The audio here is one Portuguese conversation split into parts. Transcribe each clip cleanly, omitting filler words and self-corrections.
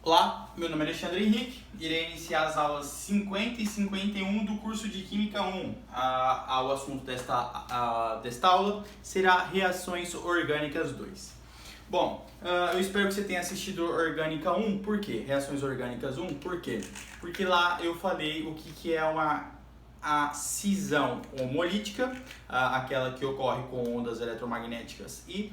Olá, meu nome é Alexandre Henrique, irei iniciar as aulas 50 e 51 do curso de Química 1. O assunto desta aula será Reações Orgânicas 2. Bom, eu espero que você tenha assistido Orgânica 1, por quê? Reações Orgânicas 1, por quê? Porque lá eu falei o que é a cisão homolítica, aquela que ocorre com ondas eletromagnéticas e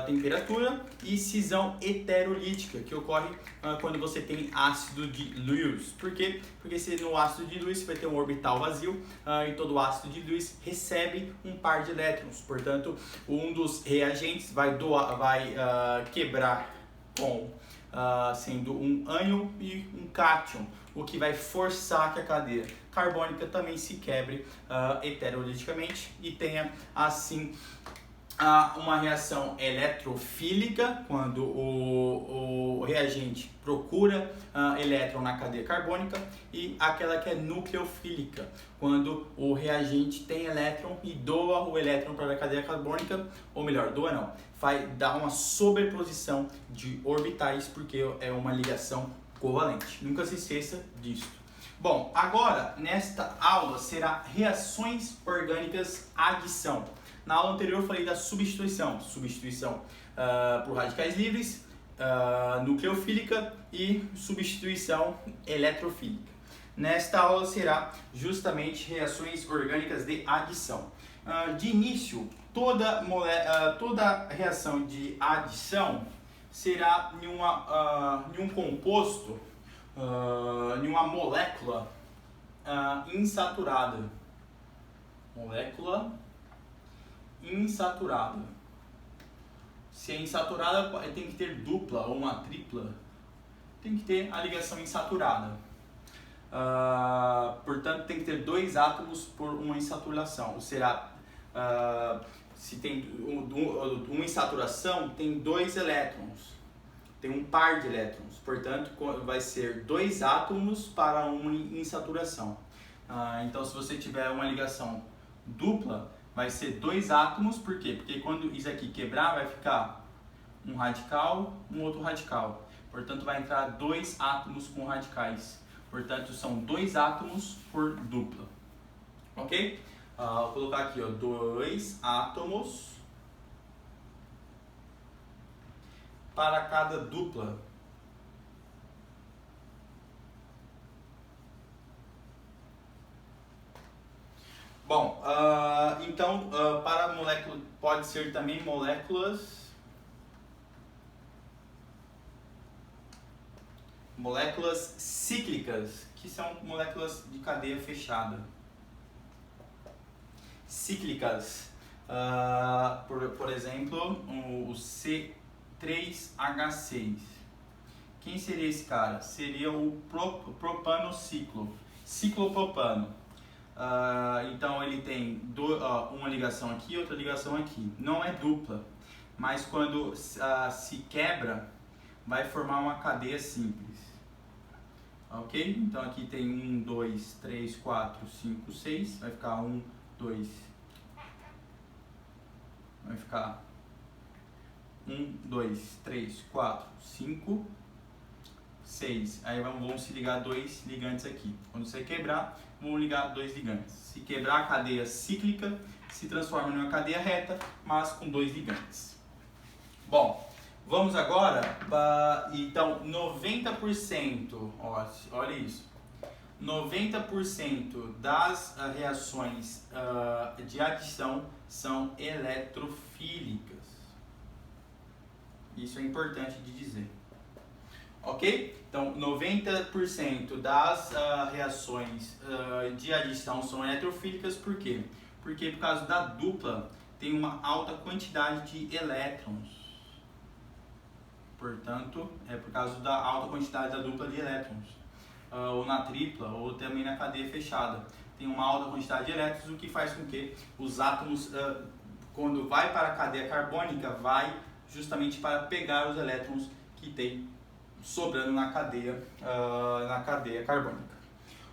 temperatura, e cisão heterolítica, que ocorre quando você tem ácido de Lewis. Por quê? Porque no ácido de Lewis você vai ter um orbital vazio e todo ácido de Lewis recebe um par de elétrons. Portanto, um dos reagentes vai quebrar com sendo um ânion e um cátion, o que vai forçar que a cadeia carbônica também se quebre heteroliticamente e tenha assim uma reação eletrofílica, quando o reagente procura elétron na cadeia carbônica, e aquela que é nucleofílica, quando o reagente tem elétron e doa o elétron para a cadeia carbônica, ou melhor, doa não, vai dar uma sobreposição de orbitais, porque é uma ligação covalente. Nunca se esqueça disso. Bom, agora nesta aula será reações orgânicas adição. Na aula anterior eu falei da substituição por radicais livres, nucleofílica e substituição eletrofílica. Nesta aula será justamente reações orgânicas de adição. De início, toda reação de adição será em um composto, em uma molécula insaturada. Molécula insaturada. Se é insaturada, tem que ter dupla ou uma tripla. Tem que ter a ligação insaturada. Portanto, tem que ter dois átomos por uma insaturação. Ou será, se tem uma insaturação, tem dois elétrons. Tem um par de elétrons. Portanto, vai ser dois átomos para uma insaturação. Então, se você tiver uma ligação dupla, vai ser dois átomos. Por quê? Porque quando isso aqui quebrar, vai ficar um radical, um outro radical. Portanto, vai entrar dois átomos com radicais. Portanto, são dois átomos por dupla. Ok? Vou colocar aqui, ó, dois átomos para cada dupla. Bom, então para molécula pode ser também moléculas cíclicas, que são moléculas de cadeia fechada. Cíclicas, por exemplo, o C3H6. Quem seria esse cara? Seria o propanociclo, ciclopropano. Então ele tem uma ligação aqui e outra ligação aqui. Não é dupla, mas quando se quebra, vai formar uma cadeia simples. Ok? Então aqui tem 1, 2, 3, 4, 5, 6. Vai ficar 1, 2. Vai ficar 1, 2, 3, 4, 5, 6. Aí vão se ligar dois ligantes aqui. Quando você quebrar, vão ligar dois ligantes. Se quebrar, a cadeia cíclica se transforma em uma cadeia reta, mas com dois ligantes. Bom, vamos agora para, então, 90%, olha isso, 90% das reações de adição são eletrofílicas. Isso é importante de dizer. Ok? Então, 90% das reações de adição são eletrofílicas. Por quê? Porque por causa da dupla tem uma alta quantidade de elétrons. Portanto, é por causa da alta quantidade da dupla de elétrons. Ou na tripla, ou também na cadeia fechada. Tem uma alta quantidade de elétrons, o que faz com que os átomos, quando vai para a cadeia carbônica, vai justamente para pegar os elétrons que tem sobrando na cadeia carbônica.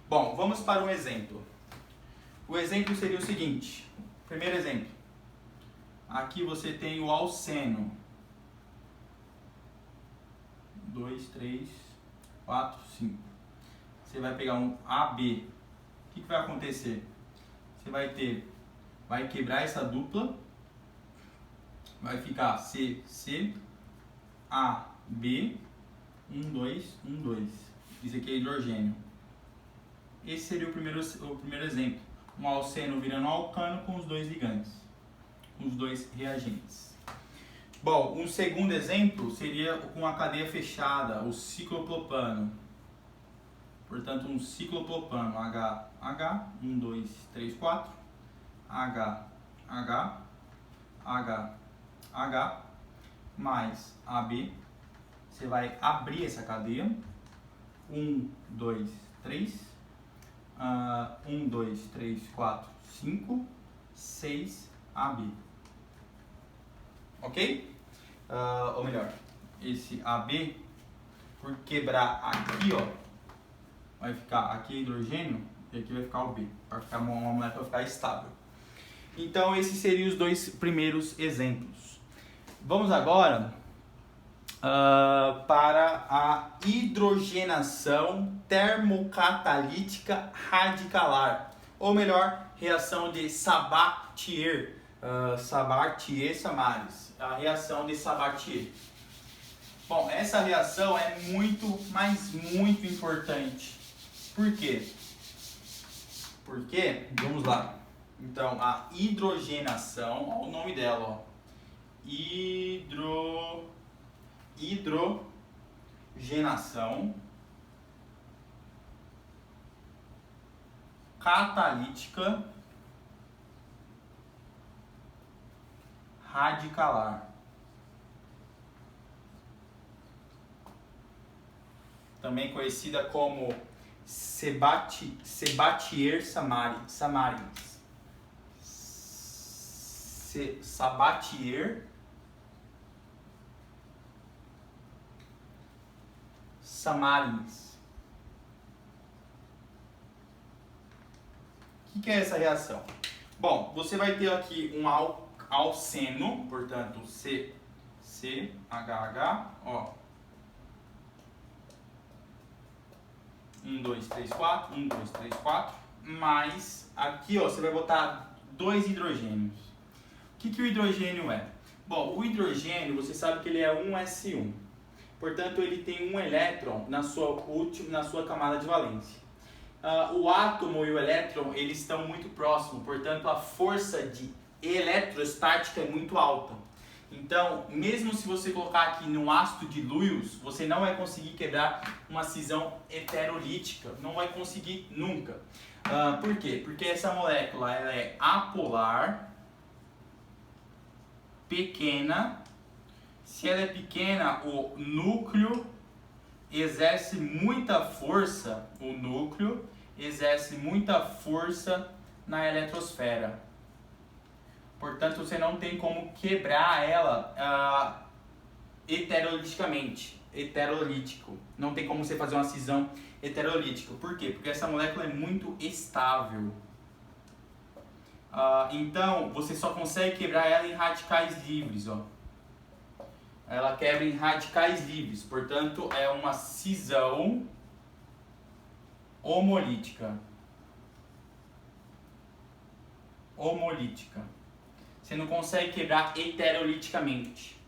Bom, vamos para um exemplo. O exemplo seria o seguinte. Primeiro exemplo. Aqui você tem o alceno. 2, 3, 4, 5. Você vai pegar um AB. O que vai acontecer? Você vai quebrar essa dupla, vai ficar C, C, A, B, 1, 2, 1, 2. Isso aqui é hidrogênio. Esse seria o primeiro exemplo. Um alceno virando alcano com os dois ligantes, com os dois reagentes. Bom, um segundo exemplo seria com a cadeia fechada, o ciclopropano. Portanto, um ciclopropano, H, 1, 2, 3, 4, H, mais AB. Você vai abrir essa cadeia. 1, 2, 3. 1, 2, 3, 4, 5, 6, AB. Ok? Ou melhor, esse AB, por quebrar aqui, ó, vai ficar aqui hidrogênio e aqui vai ficar o B, para ficar uma molécula ficar estável. Então, esses seriam os dois primeiros exemplos. Vamos agora para a hidrogenação termocatalítica radicalar, ou melhor, reação de Sabatier, Sabatier-Samaris, a reação de Sabatier. Bom, essa reação é muito, mas muito importante. Por quê? Porque, vamos lá. Então, a hidrogenação, olha o nome dela, ó. Hidrogenação catalítica radicalar. Também conhecida como Sabatier-Samaris. Sabatier-Samaris. O que é essa reação? Bom, você vai ter aqui um alceno, portanto, CHH, ó. 1, 2, 3, 4, 1, 2, 3, 4, mais aqui, ó, você vai botar 2 hidrogênios. O que o hidrogênio é? Bom, o hidrogênio, você sabe que ele é 1s1. Portanto, ele tem um elétron na sua camada de valência. O átomo e o elétron, eles estão muito próximos, portanto, a força de eletrostática é muito alta. Então, mesmo se você colocar aqui no ácido de Lewis, você não vai conseguir quebrar uma cisão heterolítica. Não vai conseguir nunca. Por quê? Porque essa molécula ela é apolar, pequena. Se ela é pequena, o núcleo exerce muita força. O núcleo exerce muita força na eletrosfera. Portanto, você não tem como quebrar ela heterolítico. Não tem como você fazer uma cisão heterolítica. Por quê? Porque essa molécula é muito estável. Então, você só consegue quebrar ela em radicais livres. Ó. Ela quebra em radicais livres. Portanto, é uma cisão homolítica. Você não consegue quebrar heteroliticamente.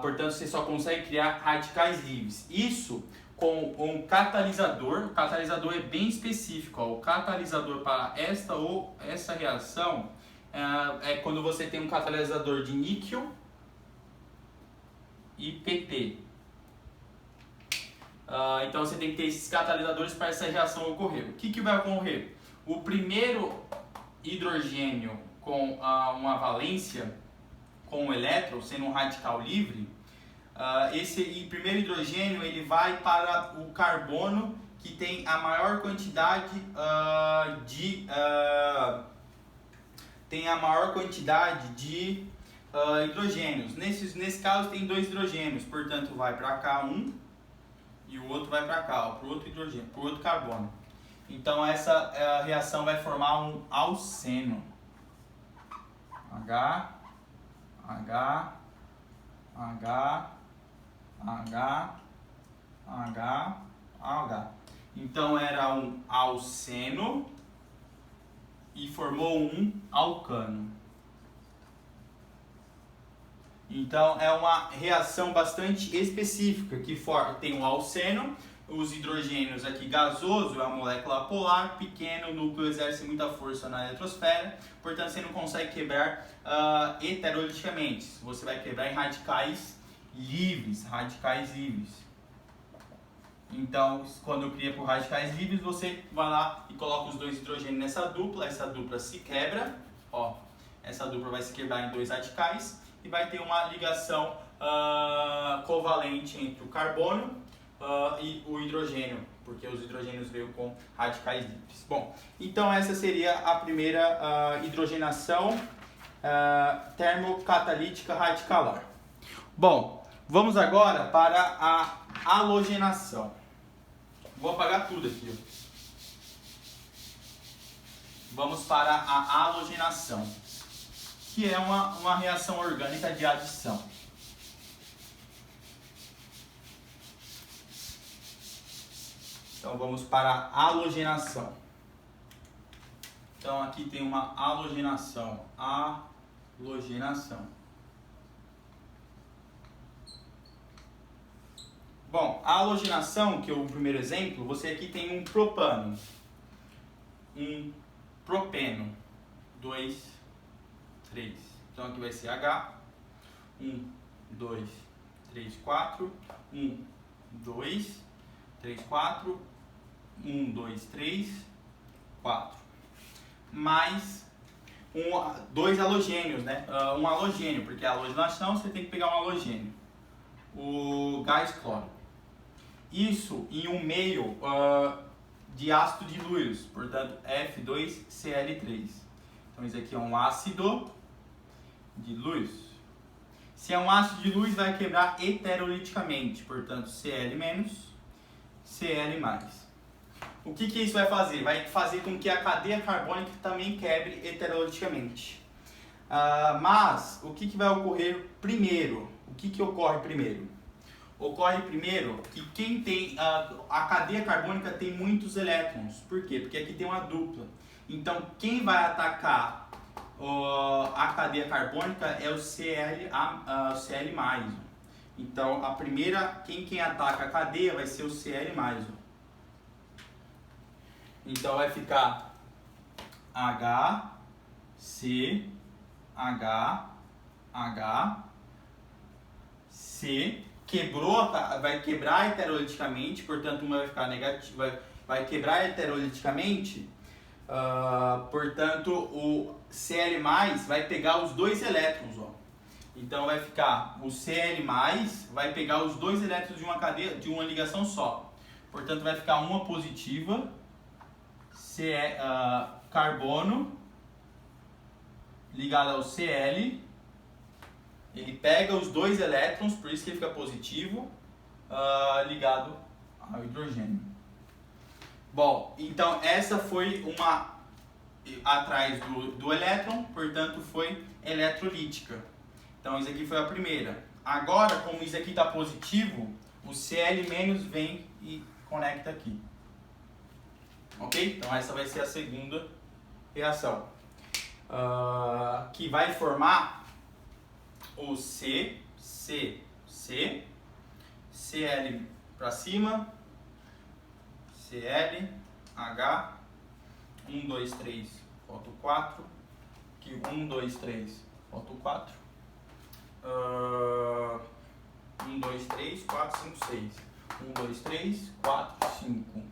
Portanto, você só consegue criar radicais livres. Isso com um catalisador. O catalisador é bem específico. Ó. O catalisador para essa reação é quando você tem um catalisador de níquel e PT. Então, você tem que ter esses catalisadores para essa reação ocorrer. O que vai ocorrer? O primeiro hidrogênio com uma valência com o elétron, sendo um radical livre, esse primeiro hidrogênio ele vai para o carbono que tem a maior quantidade de hidrogênios. Nesse caso tem 2 hidrogênios, portanto vai para cá um e o outro vai para cá, para o outro hidrogênio, para o outro carbono. Então essa reação vai formar um alceno. H, H. Então era um alceno e formou um alcano. Então é uma reação bastante específica que tem o alceno, os hidrogênios aqui gasoso, é uma molécula polar, pequeno, o núcleo exerce muita força na eletrosfera, portanto você não consegue quebrar heteroliticamente, você vai quebrar em radicais livres, Então, quando eu cria por radicais livres, você vai lá e coloca os dois hidrogênios nessa dupla, essa dupla se quebra, ó, essa dupla vai se quebrar em dois radicais e vai ter uma ligação covalente entre o carbono e o hidrogênio, porque os hidrogênios veio com radicais livres. Bom, então essa seria a primeira hidrogenação termocatalítica radicalar. Bom, vamos agora para a halogenação. Vou apagar tudo aqui. Ó. Vamos para a halogenação, que é uma reação orgânica de adição. Então vamos para a halogenação. Então aqui tem uma halogenação. Bom, a halogenação, que é o primeiro exemplo, você aqui tem um propano, um propeno, 2, 3. Então aqui vai ser H, 1, 2, 3, 4, 1, 2, 3, 4, 1, 2, 3, 4. Mais dois halogênios, né? Um halogênio, porque a halogenação você tem que pegar um halogênio. O gás cloro. Isso em um meio de ácido diluído, portanto F2Cl3. Então isso aqui é um ácido diluído. Se é um ácido diluído, vai quebrar heteroliticamente, portanto Cl-, Cl+. O que isso vai fazer? Vai fazer com que a cadeia carbônica também quebre heteroliticamente. Mas o que vai ocorrer primeiro? O que ocorre primeiro? Ocorre primeiro que quem tem a cadeia carbônica tem muitos elétrons. Por quê? Porque aqui tem uma dupla. Então quem vai atacar a cadeia carbônica é o Cl+. Então a primeira, quem ataca a cadeia vai ser o Cl+. Então vai ficar H, C, H, H, C. Vai quebrar heteroliticamente, portanto uma vai ficar negativa, vai quebrar heteroliticamente, portanto o Cl+ vai pegar os dois elétrons, ó. Então vai ficar o Cl+ vai pegar os dois elétrons de uma cadeia, de uma ligação só. Portanto vai ficar uma positiva, carbono ligado ao Cl. Ele pega os dois elétrons, por isso que ele fica positivo, ligado ao hidrogênio. Bom, então essa foi uma atrás do elétron, portanto foi eletrolítica. Então isso aqui foi a primeira. Agora, como isso aqui está positivo, o Cl- vem e conecta aqui. Ok? Então essa vai ser a segunda reação. Que vai formar o C, Cl para cima, Cl, H, 1, 2, 3, falta o 4, aqui 1, 2, 3, falta o 4, 1, 2, 3, 4, 5, 6, 1, 2, 3, 4, 5,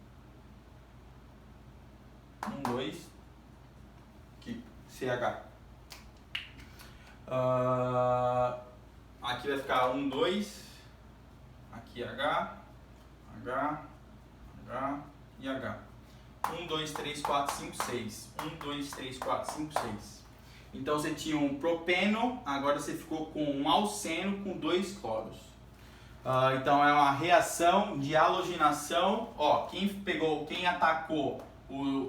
1, 2, aqui, CH. Aqui vai ficar 1, 2, aqui H, H, H e H. 1, 2, 3, 4, 5, 6. 1, 2, 3, 4, 5, 6. Então você tinha um propeno, agora você ficou com um alceno com dois cloros. Então é uma reação de halogenação. Ó, quem atacou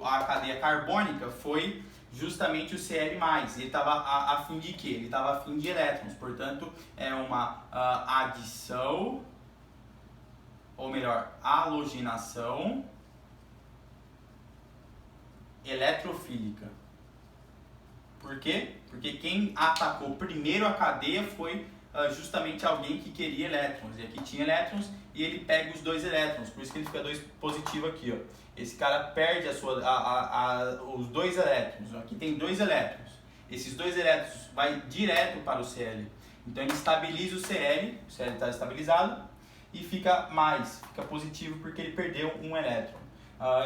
a cadeia carbônica foi justamente o Cl+. Ele estava a fim de quê? Ele estava a fim de elétrons. Portanto, é uma adição ou melhor, halogenação eletrofílica. Por quê? Porque quem atacou primeiro a cadeia foi justamente alguém que queria elétrons. E aqui tinha elétrons e ele pega os dois elétrons. Por isso que ele fica 2 positivo aqui. Ó. Esse cara perde os dois elétrons. Aqui tem 2 elétrons. Esses 2 elétrons vai direto para o Cl. Então ele estabiliza o Cl está estabilizado e fica positivo porque ele perdeu um elétron.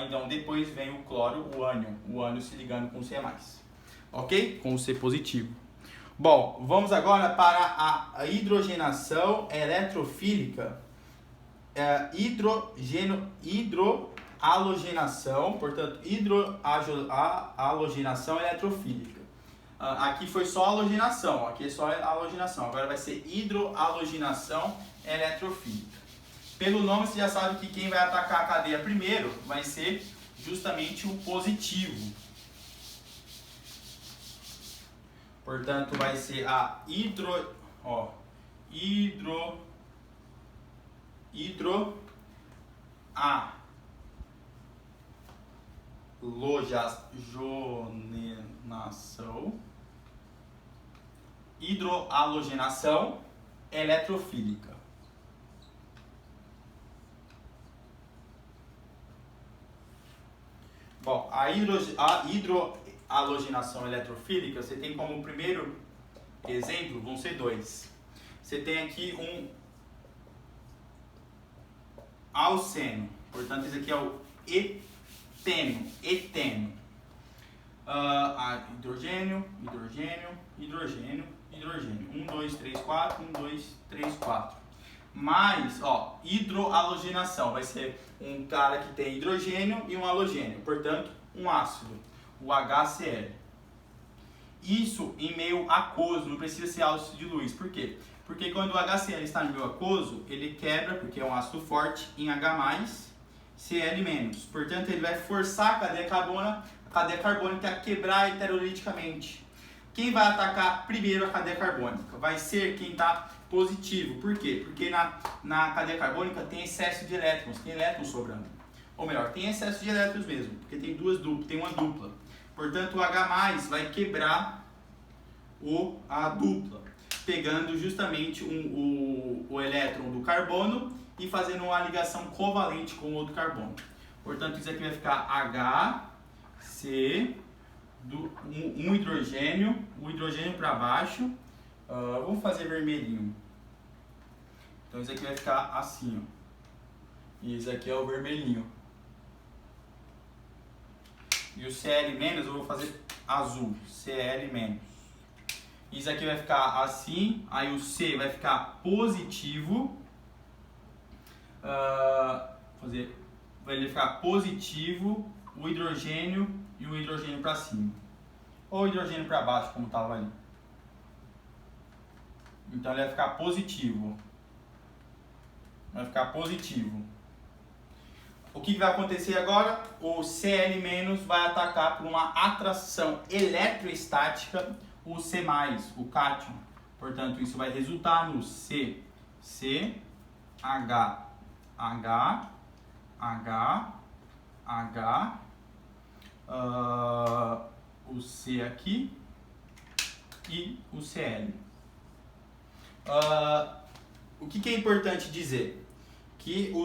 Então depois vem o cloro, o ânion se ligando com o C+. Ok? Com o C positivo. Bom, vamos agora para a hidrogenação eletrofílica. Hidrohalogenação, portanto, hidrohalogenação eletrofílica. Aqui foi só halogenação, aqui é só halogenação. Agora vai ser hidrohalogenação eletrofílica. Pelo nome você já sabe que quem vai atacar a cadeia primeiro vai ser justamente o positivo. Portanto, vai ser a hidrohalogenação eletrofílica. Bom, a hidrohalogenação eletrofílica, você tem como primeiro exemplo, vão ser 2. Você tem aqui um alceno, portanto esse aqui é o eteno. Hidrogênio, 1, 2, 3, 4, 1, 2, 3, 4. Mas, hidrohalogenação vai ser um cara que tem hidrogênio e um halogênio, portanto, um ácido, o HCl. Isso em meio aquoso, não precisa ser ácido de luz. Por quê? Porque quando o HCl está no meio aquoso, ele quebra, porque é um ácido forte, em H+, Cl-. Portanto, ele vai forçar a cadeia carbônica a quebrar heteroliticamente. Quem vai atacar primeiro a cadeia carbônica? Vai ser quem está positivo. Por quê? Porque na cadeia carbônica tem excesso de elétrons, tem elétrons sobrando. Ou melhor, tem excesso de elétrons mesmo, porque tem uma dupla. Portanto, o H+ vai quebrar a dupla, pegando justamente o elétron do carbono e fazendo uma ligação covalente com o outro carbono. Portanto, isso aqui vai ficar HC, um hidrogênio, o hidrogênio para baixo. Vamos fazer vermelhinho. Então isso aqui vai ficar assim, ó. E isso aqui é o vermelhinho. E o Cl- eu vou fazer azul, Cl-. Isso aqui vai ficar assim, aí o C vai ficar positivo. Vai ficar positivo, o hidrogênio e o hidrogênio para cima. Ou o hidrogênio para baixo, como estava ali. Então ele vai ficar positivo. Vai ficar positivo. O que vai acontecer agora? O Cl- vai atacar por uma atração eletroestática o C+, o cátion. Portanto, isso vai resultar no C, H, o C aqui e o Cl. O que é importante dizer? Que o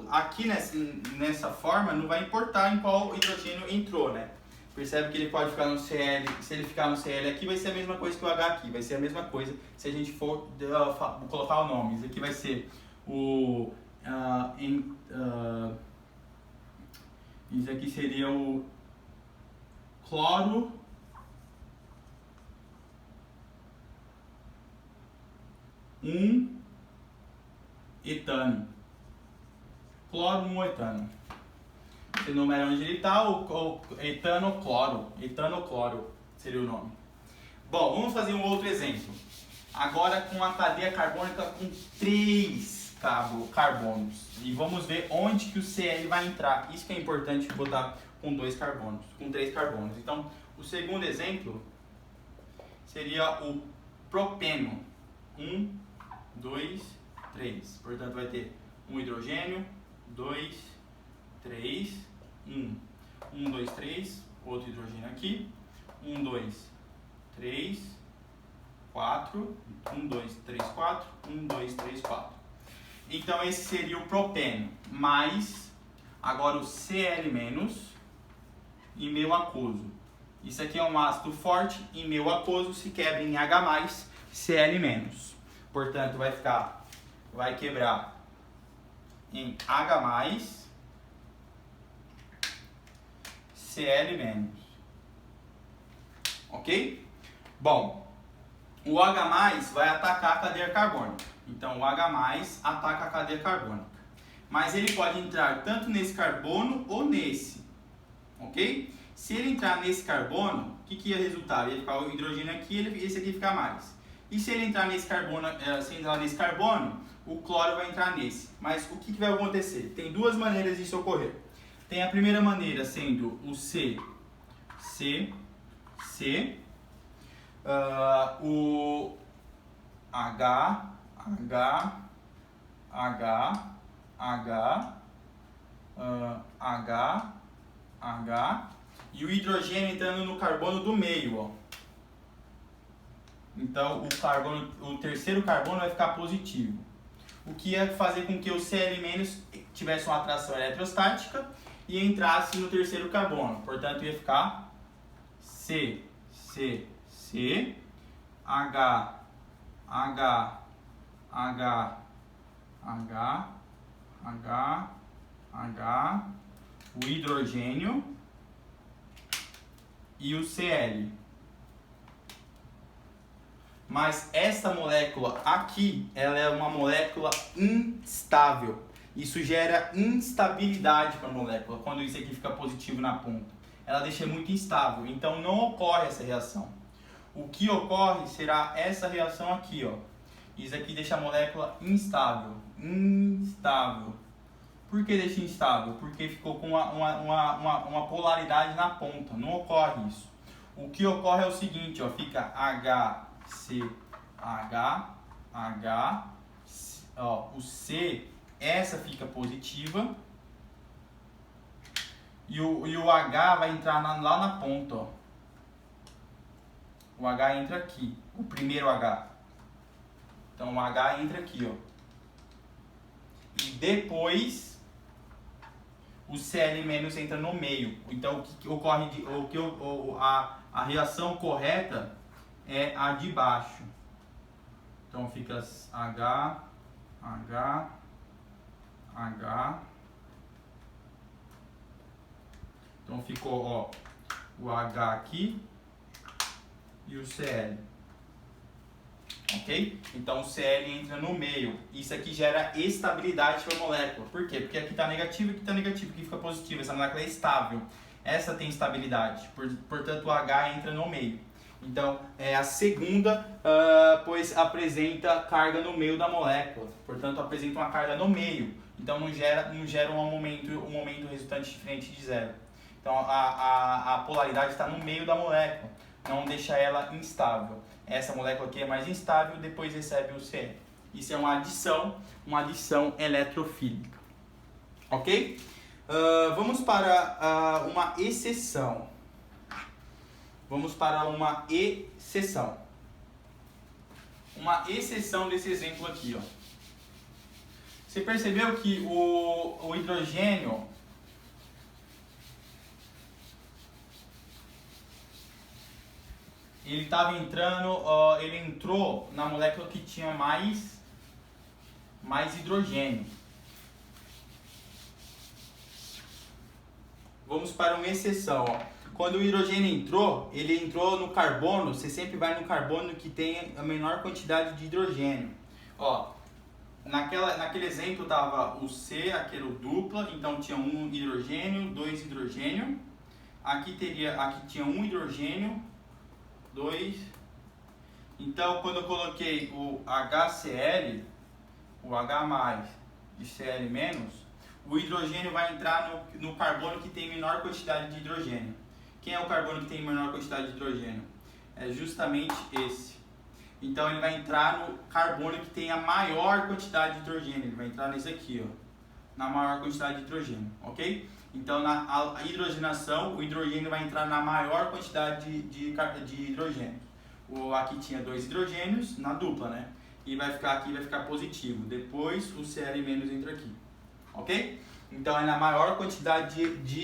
aqui nessa forma não vai importar em qual hidrogênio entrou, né? Percebe que ele pode ficar no Cl, se ele ficar no Cl aqui vai ser a mesma coisa que o H aqui, vai ser a mesma coisa se a gente for colocar o nome. Isso aqui vai ser isso aqui seria o cloro etano. Cloro etano. Você numera onde ele está, o etanocloro. Etanocloro seria o nome. Bom, vamos fazer um outro exemplo. Agora com a cadeia carbônica com 3 carbonos. E vamos ver onde que o Cl vai entrar. Isso que é importante botar com 2 carbonos, com 3 carbonos. Então, o segundo exemplo seria o propeno. 1, 2, 3. Portanto, vai ter um hidrogênio, 2, 3, 1. 1, 2, 3, outro hidrogênio aqui. 1, 2, 3, 4. 1, 2, 3, 4. 1, 2, 3, 4. Então, esse seria o propeno, mais agora o Cl- e meio aquoso. Isso aqui é um ácido forte e meio aquoso se quebra em H+, Cl-. Portanto, vai quebrar em H+, Cl-. Ok? Bom, o H+ vai atacar a cadeia carbônica. Então, o H+ ataca a cadeia carbônica. Mas ele pode entrar tanto nesse carbono ou nesse. Ok? Se ele entrar nesse carbono, o que ia resultar? Ia ficar o hidrogênio aqui e esse aqui ficar mais. E se ele entrar nesse carbono, o cloro vai entrar nesse. Mas o que vai acontecer? Tem duas maneiras disso ocorrer. Tem a primeira maneira sendo o C, o H, e o hidrogênio entrando no carbono do meio, ó. Então o terceiro carbono vai ficar positivo. O que ia fazer com que o Cl- tivesse uma atração eletrostática e entrasse no terceiro carbono. Portanto, ia ficar C, H, o hidrogênio e o Cl. Mas essa molécula aqui, ela é uma molécula instável. Isso gera instabilidade para a molécula, quando isso aqui fica positivo na ponta. Ela deixa muito instável, então não ocorre essa reação. O que ocorre será essa reação aqui, ó. Isso aqui deixa a molécula instável. Por que deixa instável? Porque ficou com uma polaridade na ponta. Não ocorre isso. O que ocorre é o seguinte, ó, fica HCH, ó, o C, essa fica positiva e o H vai entrar lá na ponta, ó. O H entra aqui, o primeiro H. Então o H entra aqui, ó. E depois o Cl- entra no meio. Então o que ocorre a reação correta é a de baixo. Então fica H. Então ficou, ó, o H aqui e o Cl. Ok? Então o Cl entra no meio. Isso aqui gera estabilidade para a molécula. Por quê? Porque aqui está negativo e aqui está negativo. Aqui fica positivo. Essa molécula é estável. Essa tem estabilidade. Portanto, o H entra no meio. Então, é a segunda, pois apresenta carga no meio da molécula. Portanto, apresenta uma carga no meio. Então, não gera um momento resultante diferente de zero. Então, a polaridade está no meio da molécula. Não deixa ela instável. Essa molécula aqui é mais instável, depois recebe o Cl. Isso é uma adição eletrofílica. Ok? Vamos para uma exceção. Uma exceção desse exemplo aqui, ó. Você percebeu que o hidrogênio ele entrou na molécula que tinha mais hidrogênio. Vamos para uma exceção, ó. Quando o hidrogênio entrou, ele entrou no carbono. Você sempre vai no carbono que tem a menor quantidade de hidrogênio. Ó, naquele exemplo tava o C, aquele dupla, então tinha um hidrogênio, 2 hidrogênio. Aqui tinha um hidrogênio, 2. Então, quando eu coloquei o HCl, o H+ e Cl-, o hidrogênio vai entrar no carbono que tem menor quantidade de hidrogênio. Quem é o carbono que tem menor quantidade de hidrogênio? É justamente esse. Então ele vai entrar no carbono que tem a maior quantidade de hidrogênio. Ele vai entrar nesse aqui, ó, na maior quantidade de hidrogênio, ok? Então na a hidrogenação, o hidrogênio vai entrar na maior quantidade de hidrogênio. Aqui tinha 2 hidrogênios na dupla, né? E vai ficar aqui, vai ficar positivo. Depois o Cl- entra aqui, ok? Então é na maior quantidade de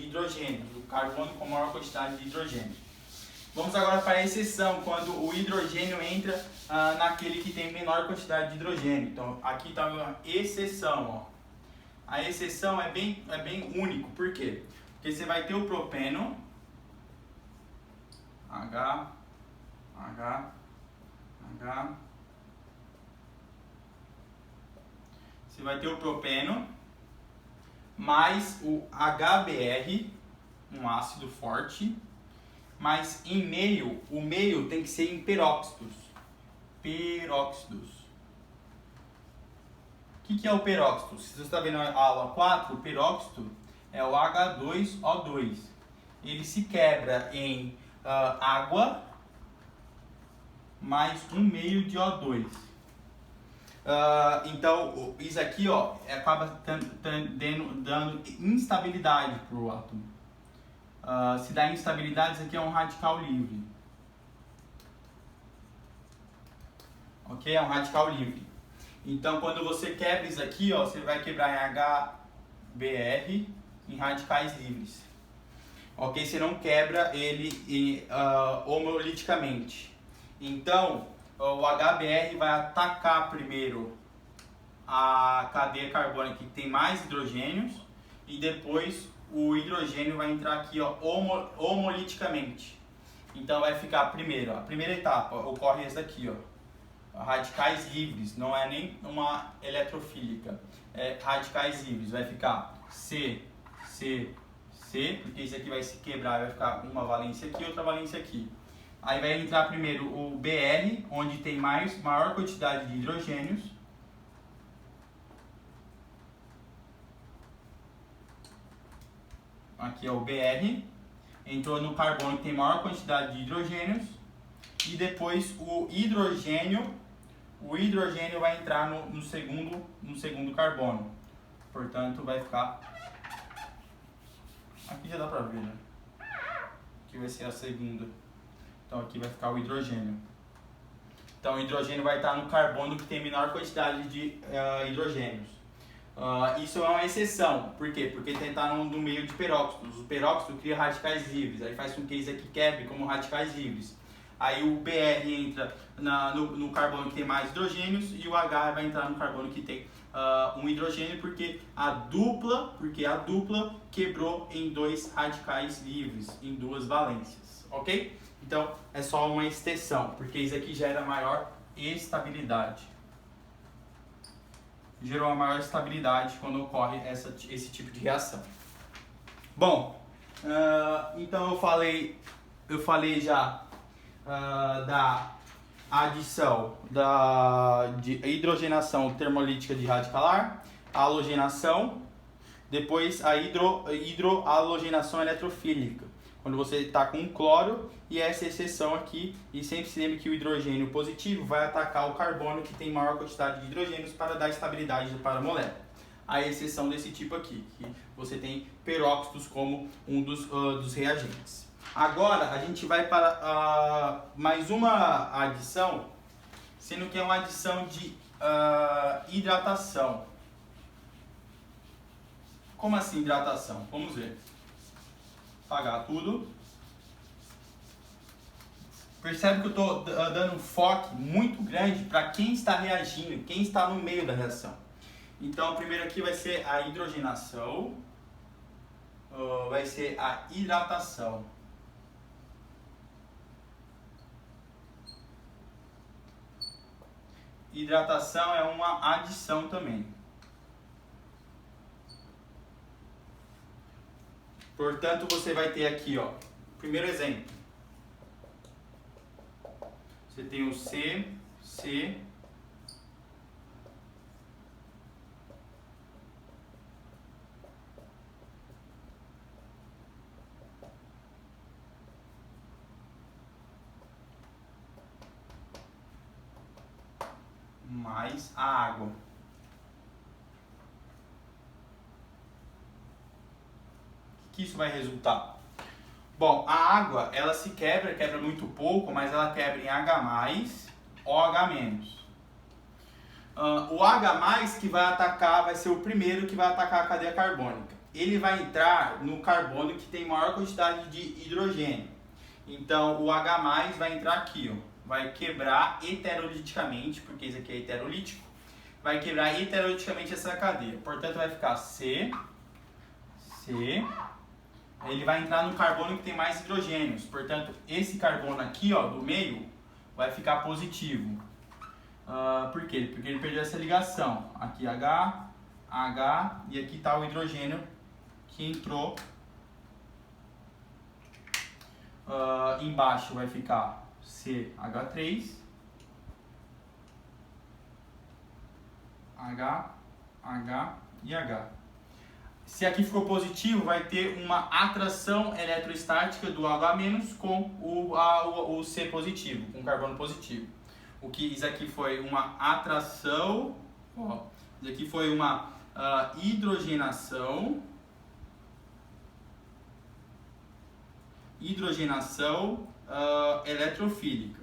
hidrogênio, o carbono com a maior quantidade de hidrogênio. Vamos agora para a exceção, quando o hidrogênio entra naquele que tem menor quantidade de hidrogênio. Então aqui está uma exceção, ó. A exceção é bem único, por quê? Porque você vai ter o propeno, H, você vai ter o propeno mais o HBr, um ácido forte, mas em meio, o meio tem que ser em peróxidos. O que é o peróxido? Se você está vendo a aula 4, o peróxido é o H2O2. Ele se quebra em água mais 1,5 de O2. Então, isso aqui, ó, acaba dando instabilidade para o átomo. Se dá instabilidade, isso aqui é um radical livre. Ok? É um radical livre. Então, quando você quebra isso aqui, ó, você vai quebrar em HBr em radicais livres. Ok? Você não quebra ele homoliticamente. Então, o HBr vai atacar primeiro a cadeia carbônica que tem mais hidrogênios e depois o hidrogênio vai entrar aqui, ó, homoliticamente. Então vai ficar primeiro, ó, a primeira etapa ocorre essa daqui, ó, radicais livres, não é nem uma eletrofílica, é radicais livres, vai ficar C, porque isso aqui vai se quebrar, vai ficar uma valência aqui, outra valência aqui. Aí vai entrar primeiro o Br, onde tem maior quantidade de hidrogênios. Aqui é o Br, entrou no carbono que tem maior quantidade de hidrogênios. E depois o hidrogênio vai entrar no segundo carbono. Portanto, vai ficar... Aqui já dá pra ver, né? Aqui vai ser a segunda. Então aqui vai ficar o hidrogênio. Então o hidrogênio vai estar no carbono que tem menor quantidade de hidrogênios. Isso é uma exceção. Por quê? Porque está no meio de peróxidos. O peróxido cria radicais livres. Aí faz com que isso aqui quebre como radicais livres. Aí o Br entra no carbono que tem mais hidrogênios e o H vai entrar no carbono que tem um hidrogênio porque a dupla quebrou em 2 radicais livres, em 2 valências, ok? Então é só uma exceção, porque isso aqui gera maior estabilidade. Gerou uma maior estabilidade quando ocorre esse tipo de reação. Bom, então eu falei já da adição de hidrogenação termolítica de radicalar, a halogenação, depois a hidrohalogenação eletrofílica, quando você está com um cloro, e essa exceção aqui, e sempre se lembre que o hidrogênio positivo vai atacar o carbono que tem maior quantidade de hidrogênios para dar estabilidade para a molécula. A exceção desse tipo aqui, que você tem peróxidos como um dos reagentes. Agora a gente vai para mais uma adição, sendo que é uma adição de hidratação. Como assim hidratação? Vamos ver. Apagar tudo. Percebe que eu estou dando um foco muito grande para quem está reagindo, quem está no meio da reação. Então, primeiro aqui vai ser a hidrogenação, vai ser a hidratação. Hidratação é uma adição também. Portanto, você vai ter aqui, ó, primeiro exemplo. Você tem o C, mais a água. O que isso vai resultar? Bom, a água, ela se quebra muito pouco, mas ela quebra em H+, OH-. O H+ que vai atacar, vai ser o primeiro que vai atacar a cadeia carbônica. Ele vai entrar no carbono que tem maior quantidade de hidrogênio. Então, o H+ vai entrar aqui, ó. Vai quebrar heteroliticamente, porque isso aqui é heterolítico. Vai quebrar heteroliticamente essa cadeia. Portanto, vai ficar C. Ele vai entrar no carbono que tem mais hidrogênios. Portanto, esse carbono aqui, ó, do meio, vai ficar positivo. Por quê? Porque ele perdeu essa ligação. Aqui H, e aqui está o hidrogênio que entrou. Embaixo vai ficar CH3, H e H. Se aqui ficou positivo, vai ter uma atração eletrostática do H- com o C positivo, com o carbono positivo. Isso aqui foi uma atração, ó, isso aqui foi uma hidrogenação eletrofílica.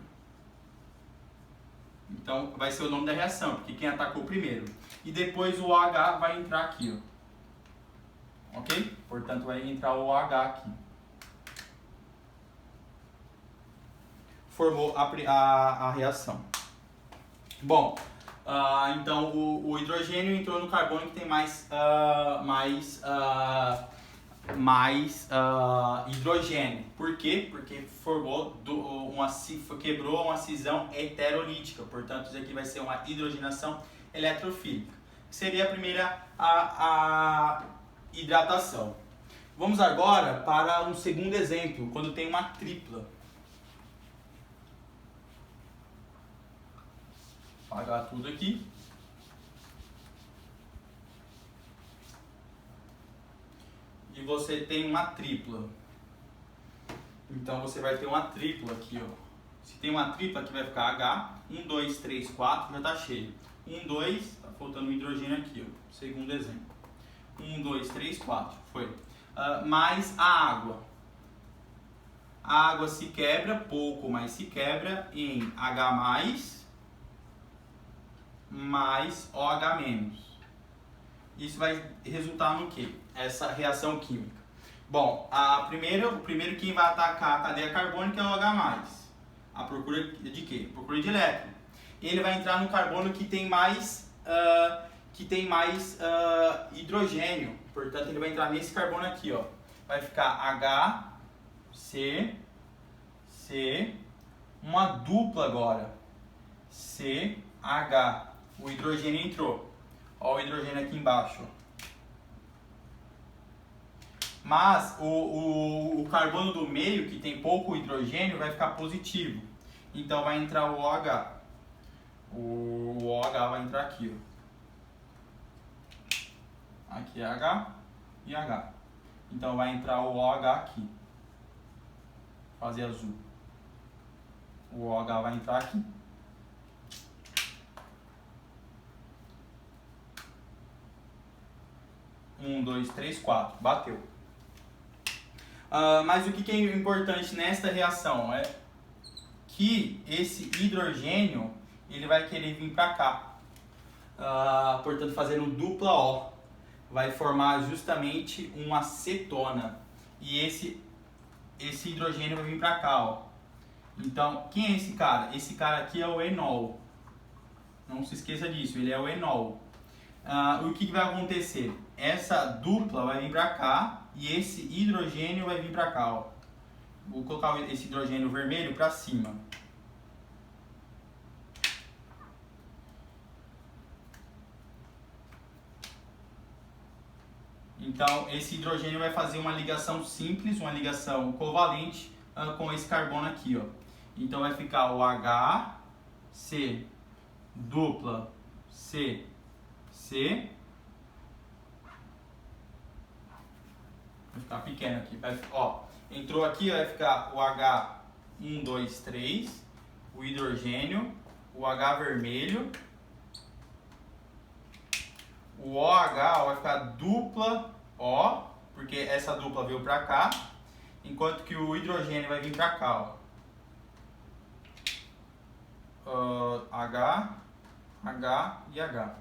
Então vai ser o nome da reação, porque quem atacou primeiro. E depois o H vai entrar aqui, ó. Ok? Portanto vai entrar o H aqui. Formou a reação. Bom, então o hidrogênio entrou no carbono que tem mais hidrogênio. Por quê? Porque quebrou uma cisão heterolítica. Portanto, isso aqui vai ser uma hidrogenação eletrofílica. Seria a primeira hidratação. Vamos agora para um segundo exemplo, quando tem uma tripla. Vou apagar tudo aqui. E você tem uma tripla. Então você vai ter uma tripla aqui, ó. Se tem uma tripla aqui vai ficar H, 1, 2, 3, 4, já está cheio. 1, 2, está faltando um hidrogênio aqui, ó. Segundo exemplo. 1, 2, 3, 4, foi. Mais a água. A água se quebra, pouco, mas se quebra em H+, mais OH-. Isso vai resultar no quê? Essa reação química. Bom, o primeiro que vai atacar a cadeia carbônica é o H+. A procura de quê? Procura de elétron. Ele vai entrar no carbono que tem mais hidrogênio. Portanto, ele vai entrar nesse carbono aqui, ó. Vai ficar H, C, uma dupla agora. CH. O hidrogênio entrou. Olha o hidrogênio aqui embaixo. Mas o carbono do meio, que tem pouco hidrogênio, vai ficar positivo. Então vai entrar o OH. O OH vai entrar aqui, ó. Aqui é H e H. Então vai entrar o OH aqui. Vou fazer azul. O OH vai entrar aqui. Um, dois, três, 4. Bateu. Mas o que é importante nesta reação é que esse hidrogênio ele vai querer vir para cá. Portanto, fazendo dupla O. Vai formar justamente uma cetona. E esse hidrogênio vai vir para cá, ó. Então, quem é esse cara? Esse cara aqui é o enol. Não se esqueça disso, ele é o enol. O que vai acontecer? Essa dupla vai vir para cá e esse hidrogênio vai vir para cá, ó. Vou colocar esse hidrogênio vermelho para cima. Então, esse hidrogênio vai fazer uma ligação simples, uma ligação covalente com esse carbono aqui, ó. Então, vai ficar o H, C, dupla, C, C. Vai ficar pequeno aqui. Entrou aqui, vai ficar o H, 1, 2, 3, o hidrogênio, o H vermelho o OH vai ficar dupla O, porque essa dupla veio para cá, enquanto que o hidrogênio vai vir para cá, ó. H, H e H.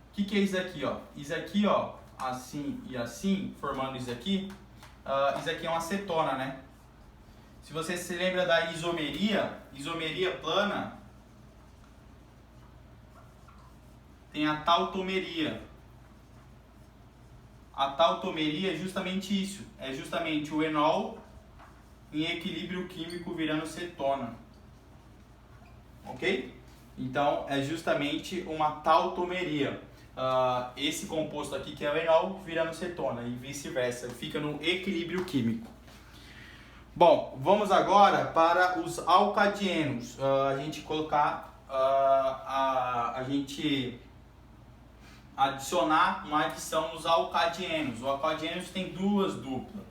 O que é isso aqui, ó? Isso aqui, ó, assim e assim, formando isso aqui é uma acetona, né? Se você se lembra da isomeria plana, tem a tautomeria. A tautomeria é justamente isso, é justamente o enol em equilíbrio químico virando cetona, ok? Então é justamente uma tautomeria. Esse composto aqui que é o enol virando cetona e vice-versa, fica no equilíbrio químico. Bom, vamos agora para os alcadienos. A gente colocar, a gente adicionar uma adição nos alcadienos. Os alcadienos tem duas duplas.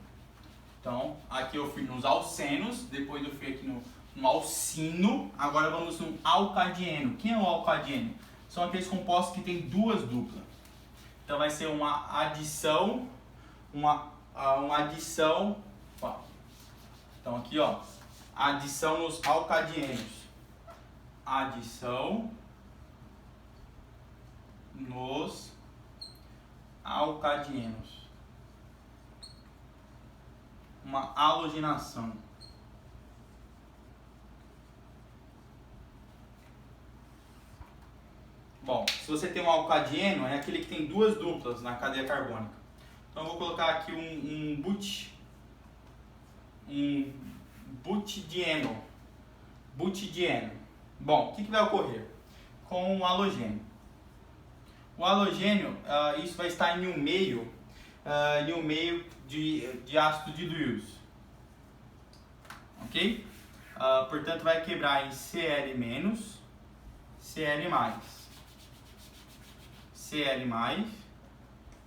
Então, aqui eu fui nos alcenos, depois eu fui aqui no alcino, agora vamos no alcadieno. Quem é o alcadieno? São aqueles compostos que tem duas duplas. Então vai ser uma adição, uma adição, ó. Então aqui, ó, adição nos alcadienos. Adição nos alcadienos. Uma haloginação. Bom, se você tem um alcadieno, é aquele que tem duas duplas na cadeia carbônica. Então eu vou colocar aqui um butidieno. Bom, o que vai ocorrer com o halogênio? O halogênio, isso vai estar em um meio de ácido de Lewis, ok? Portanto, vai quebrar em Cl-, Cl+, Cl+,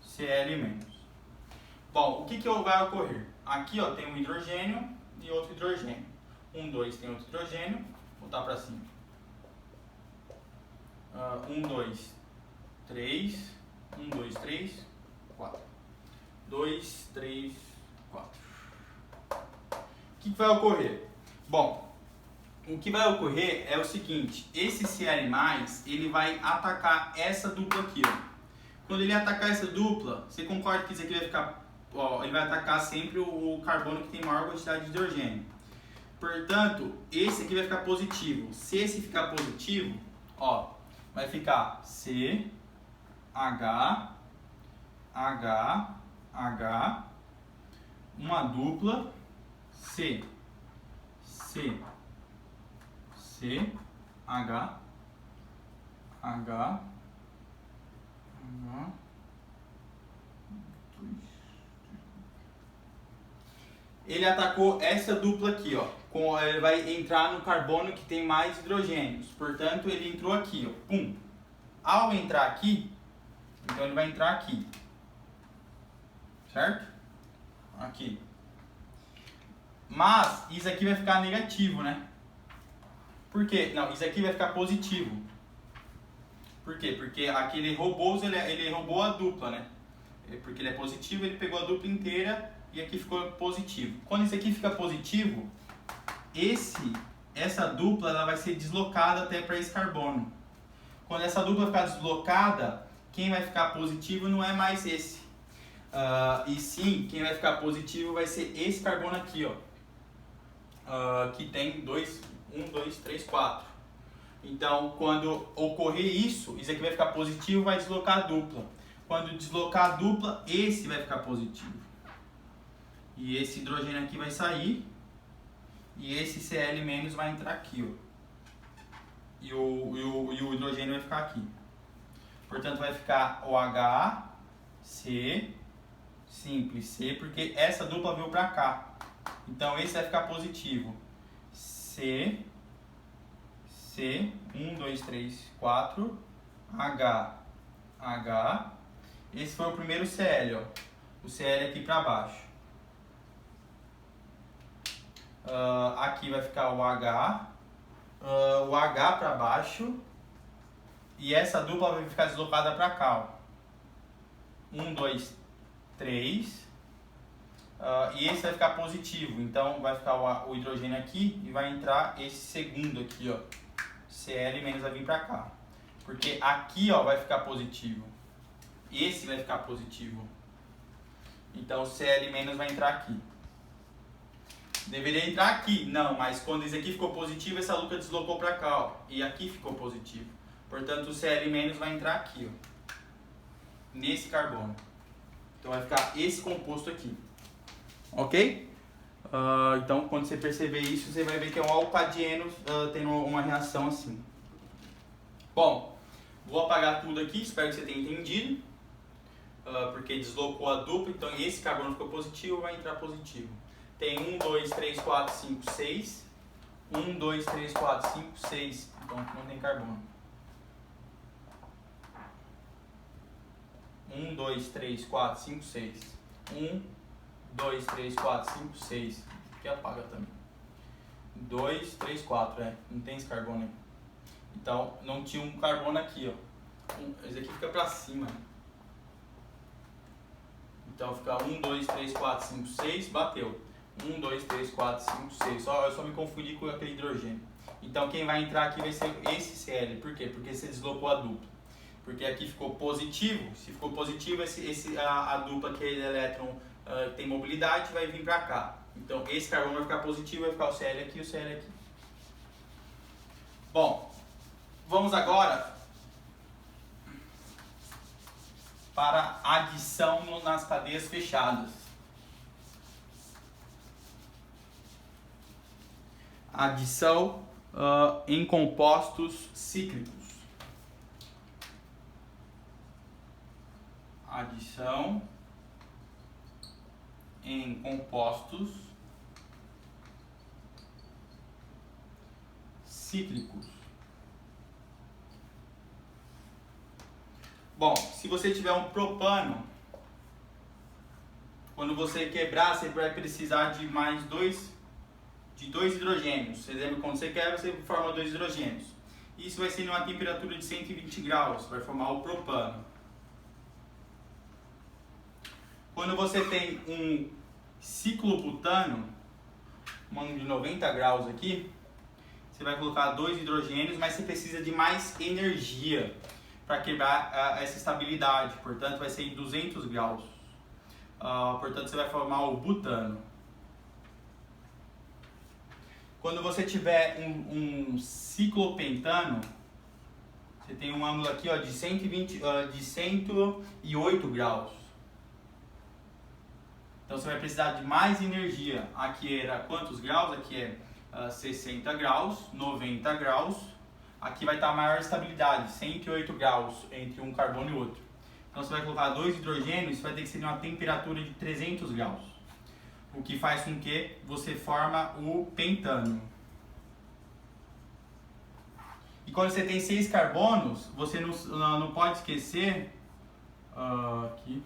Cl-. Bom, o que vai ocorrer? Aqui, ó, tem um hidrogênio e outro hidrogênio. 1, 2 tem outro hidrogênio. Vou botar para cima. 1, 2, 3. 1, 2, 3, 4. 2, 3, 4. O que vai ocorrer? Bom, o que vai ocorrer é o seguinte: esse Cl+, ele vai atacar essa dupla aqui, ó. Quando ele atacar essa dupla, você concorda que isso aqui vai ficar, ó, ele vai atacar sempre o carbono que tem maior quantidade de hidrogênio. Portanto, esse aqui vai ficar positivo. Se esse ficar positivo, ó, vai ficar C, H, H, H, uma dupla, C, C, C, H, H, H, ele atacou essa dupla aqui, ó. Ele vai entrar no carbono que tem mais hidrogênios. Portanto, ele entrou aqui, ó. Pum. Ao entrar aqui, então ele vai entrar aqui. Certo? Aqui. Mas isso aqui vai ficar negativo, né? Por quê? Não, isso aqui vai ficar positivo. Por quê? Porque aqui ele roubou a dupla, né? Porque ele é positivo, ele pegou a dupla inteira e aqui ficou positivo. Quando isso aqui fica positivo, essa dupla ela vai ser deslocada até para esse carbono. Quando essa dupla ficar deslocada, quem vai ficar positivo não é mais esse. E sim, quem vai ficar positivo vai ser esse carbono aqui, ó. Que tem 1, 2, 3, 4. Então, quando ocorrer isso aqui vai ficar positivo, vai deslocar a dupla. Quando deslocar a dupla, esse vai ficar positivo. E esse hidrogênio aqui vai sair. E esse Cl- vai entrar aqui, ó. E o hidrogênio vai ficar aqui. Portanto, vai ficar OH, C, simples C, porque essa dupla veio para cá. Então, esse vai ficar positivo. C, 1, 2, 3, 4, H, H. Esse foi o primeiro Cl, ó. O Cl aqui para baixo. Aqui vai ficar o H, o H para baixo, e essa dupla vai ficar deslocada para cá, ó. 1, 2, 3. E esse vai ficar positivo, então vai ficar o hidrogênio aqui e vai entrar esse segundo aqui, ó, Cl- vai vir para cá, porque aqui, ó, vai ficar positivo, esse vai ficar positivo, então Cl- vai entrar aqui. Deveria entrar aqui, não, mas quando esse aqui ficou positivo, essa lupa deslocou para cá, ó, e aqui ficou positivo, portanto o Cl- vai entrar aqui, ó, nesse carbono, então vai ficar esse composto aqui. Ok? Então, quando você perceber isso, você vai ver que é um alcadieno tendo uma reação assim. Bom, vou apagar tudo aqui, espero que você tenha entendido. Porque deslocou a dupla, então esse carbono ficou positivo, vai entrar positivo. Tem 1, 2, 3, 4, 5, 6. 1, 2, 3, 4, 5, 6. Então não tem carbono. 1, 2, 3, 4, 5, 6. 1, 2, 3, 4, 5, 6. Aqui apaga também. 2, 3, 4, não tem esse carbono aí. Então, não tinha um carbono aqui, ó. Esse aqui fica pra cima. Então, fica 1, 2, 3, 4, 5, 6, bateu. 1, 2, 3, 4, 5, 6. Eu só me confundi com aquele hidrogênio. Então, quem vai entrar aqui vai ser esse Cl. Por quê? Porque você deslocou a dupla. Porque aqui ficou positivo. Se ficou positivo, a dupla que é elétron tem mobilidade, vai vir para cá. Então, esse carbono vai ficar positivo, vai ficar o Cl aqui e o Cl aqui. Bom, vamos agora para adição nas cadeias fechadas. Adição em compostos cíclicos. Adição em compostos cíclicos. Bom, se você tiver um propano, quando você quebrar, você vai precisar de mais dois hidrogênios. Você lembra, quando você quebra, você forma 2 hidrogênios. Isso vai ser em uma temperatura de 120 graus, vai formar o propano. Quando você tem um ciclobutano, de 90 graus aqui, você vai colocar 2 hidrogênios, mas você precisa de mais energia para quebrar essa estabilidade, portanto vai ser em 200 graus. Portanto você vai formar o butano. Quando você tiver um ciclopentano, você tem um ângulo aqui, ó, de 108 graus. Então você vai precisar de mais energia. Aqui era quantos graus? Aqui é 60 graus, 90 graus. Aqui vai estar maior estabilidade, 108 graus entre um carbono e outro. Então você vai colocar 2 hidrogênios, isso vai ter que ser em uma temperatura de 300 graus. O que faz com que você forma o pentano. E quando você tem 6 carbonos, você não pode esquecer aqui.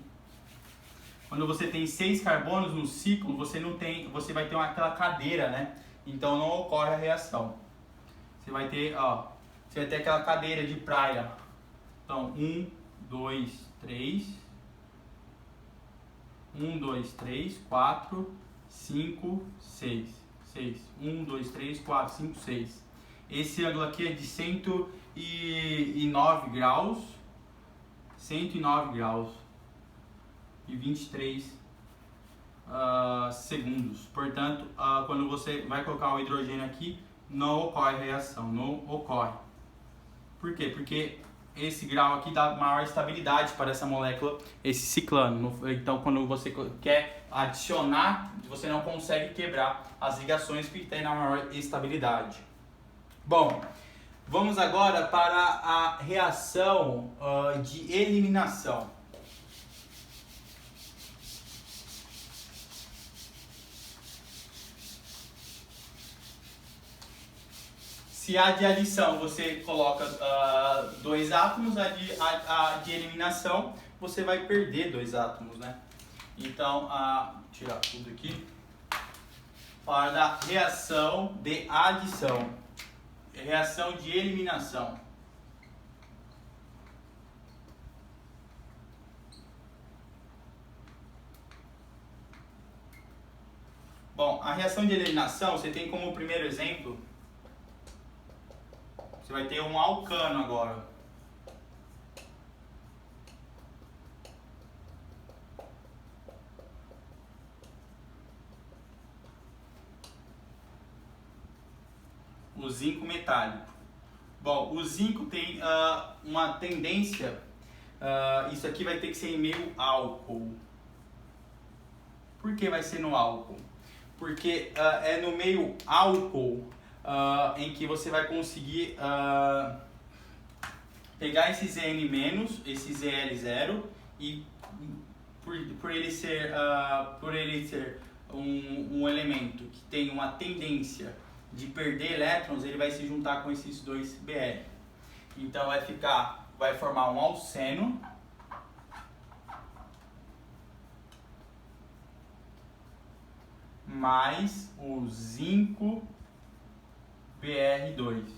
Quando você tem 6 carbonos no ciclo, você vai ter aquela cadeira, né? Então não ocorre a reação. Você vai ter aquela cadeira de praia. Então 1, 2, 3. 1, 2, 3, 4, 5, 6. 1, 2, 3, 4, 5, 6. Esse ângulo aqui é de 109 graus. 109 graus. E 23 segundos. Portanto, quando você vai colocar o hidrogênio aqui, não ocorre a reação, não ocorre. Por quê? Porque esse grau aqui dá maior estabilidade para essa molécula, esse ciclano. Então, quando você quer adicionar, você não consegue quebrar as ligações que tem na maior estabilidade. Bom, vamos agora para a reação de eliminação. Se a de adição você coloca 2 átomos, a de eliminação você vai perder 2 átomos, né? Então, tirar tudo aqui. Para da reação de adição, reação de eliminação. Bom, a reação de eliminação, você tem como primeiro exemplo, você vai ter um alcano agora. O zinco metálico. Bom, o zinco tem uma tendência, isso aqui vai ter que ser em meio álcool. Por que vai ser no álcool? Porque é no meio álcool em que você vai conseguir pegar esse Zn-, esse Zl0 e por ele ser um elemento que tem uma tendência de perder elétrons, ele vai se juntar com esses dois Br. Então vai formar um alceno mais o zinco Br2.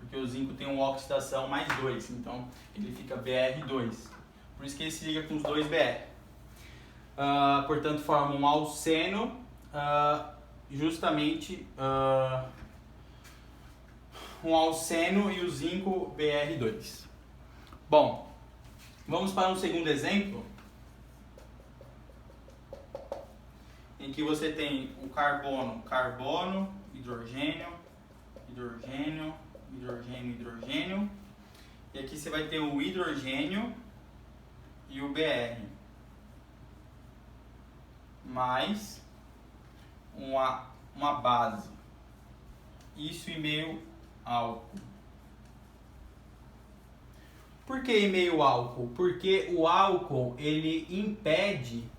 Porque o zinco tem uma oxidação mais 2, então ele fica Br2. Por isso que ele se liga com os dois Br. Portanto, forma um alceno, justamente um alceno e o zinco Br2. Bom, vamos para um segundo exemplo, em que você tem o carbono, hidrogênio, hidrogênio, hidrogênio, hidrogênio. E aqui você vai ter o hidrogênio e o Br. Mais uma base. Isso em meio álcool. Por que em meio álcool? Porque o álcool ele impede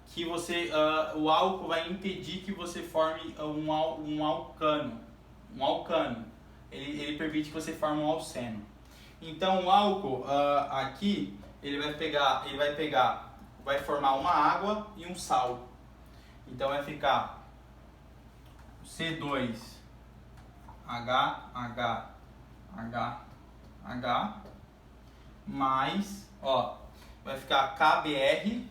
que o álcool vai impedir que você forme um alcano. Ele permite que você forme um alceno. Então o álcool aqui ele vai formar uma água e um sal. Então vai ficar C2H mais, vai ficar KBr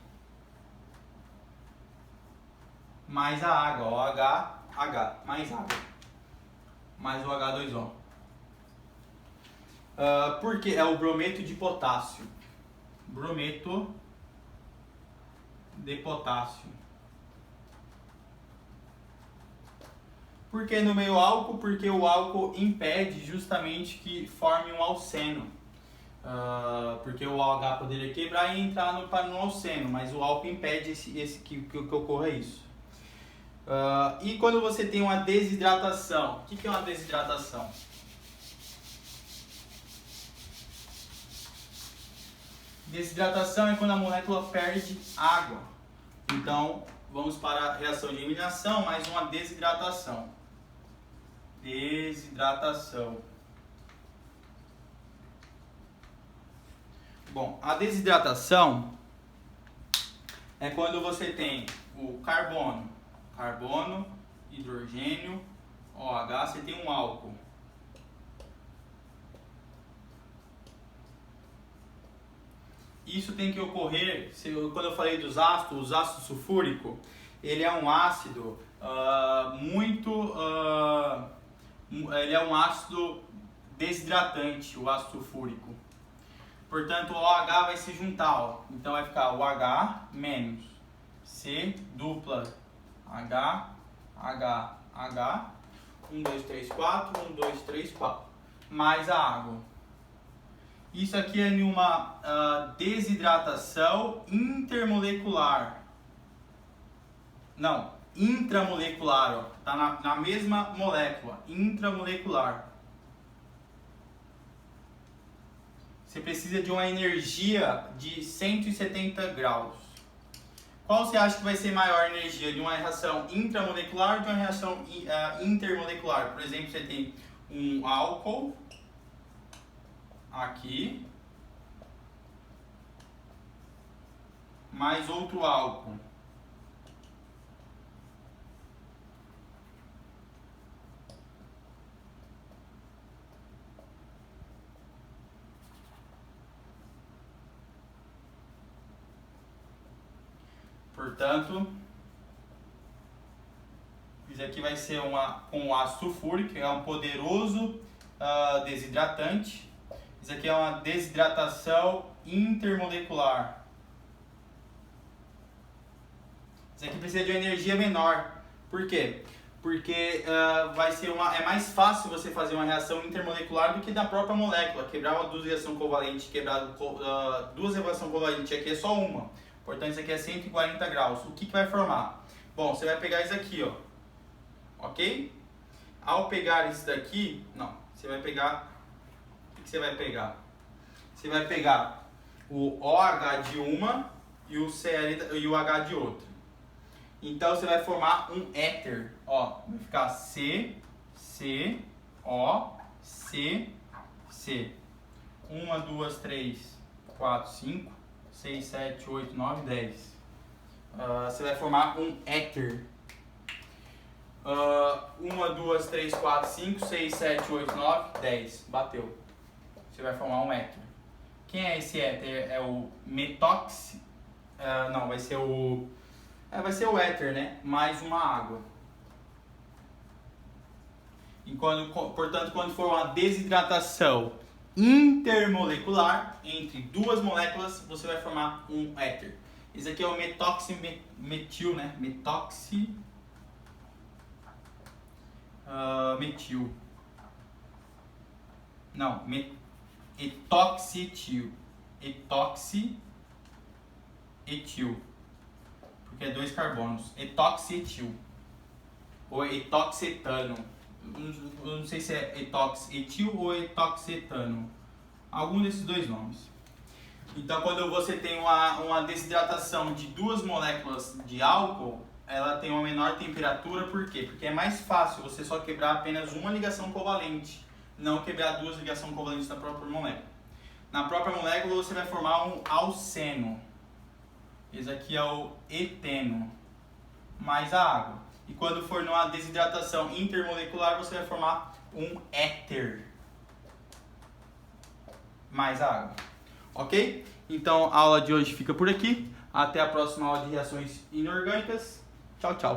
mais a água, H, mais água, mais o H2O. Porque é o brometo de potássio. Brometo de potássio. Por que no meio álcool? Porque o álcool impede justamente que forme um alceno. Porque o OH poderia quebrar e entrar no alceno, mas o álcool impede que ocorra isso. E quando você tem uma desidratação, o que é uma desidratação? Desidratação é quando a molécula perde água. Então, vamos para a reação de eliminação, mais uma desidratação. Desidratação. Bom, a desidratação é quando você tem o carbono, hidrogênio, OH, você tem um álcool. Isso tem que ocorrer, quando eu falei dos ácidos, o ácido sulfúrico, ele é um ácido ele é um ácido desidratante, o ácido sulfúrico. Portanto, o OH vai se juntar, então vai ficar o H menos C dupla H, 1, 2, 3, 4, 1, 2, 3, 4, mais a água. Isso aqui é em uma desidratação intermolecular. Não, intramolecular, tá na mesma molécula, intramolecular. Você precisa de uma energia de 170 graus. Qual você acha que vai ser maior energia? De uma reação intramolecular ou de uma reação intermolecular? Por exemplo, você tem um álcool aqui, mais outro álcool. Portanto, Esse aqui vai ser com ácido sulfúrico, que é um poderoso desidratante. Isso aqui é uma desidratação intermolecular. Isso aqui precisa de uma energia menor. Por quê? Porque é mais fácil você fazer uma reação intermolecular do que da própria molécula. Quebrar duas reações covalentes, duas reações covalentes, aqui é só uma. Portanto, isso aqui é 140 graus. O que vai formar? Bom, você vai pegar isso aqui, ó. Ok? Ao pegar isso daqui, você vai pegar... O que você vai pegar? Você vai pegar o OH de uma e o H de outra. Então você vai formar um éter, ó, vai ficar C, O, C. 1, 2, 3, 4, 5, 6, 7, 8, 9, 10. Você vai formar um éter. 1, 2, 3, 4, 5, 6, 7, 8, 9, 10. Bateu. Você vai formar um éter. Quem é esse éter? É o metox... vai ser o... vai ser o éter, né? Mais uma água. E portanto, quando for uma desidratação intermolecular entre duas moléculas, você vai formar um éter. Esse aqui é o metoximetil, né? Metil. Não, etoxietil. Porque é 2 carbonos. Etoxietil. Ou etoxetano. Eu não sei se é etoxetil ou etoxetano. Algum desses dois nomes. Então, quando você tem uma desidratação de duas moléculas de álcool, ela tem uma menor temperatura. Por quê? Porque é mais fácil você só quebrar apenas uma ligação covalente, não quebrar duas ligações covalentes da própria molécula. Na própria molécula você vai formar um alceno. Esse aqui é o eteno, mais a água. E quando for numa desidratação intermolecular, você vai formar um éter, mais a água. Ok? Então a aula de hoje fica por aqui. Até a próxima aula de reações inorgânicas. Tchau, tchau.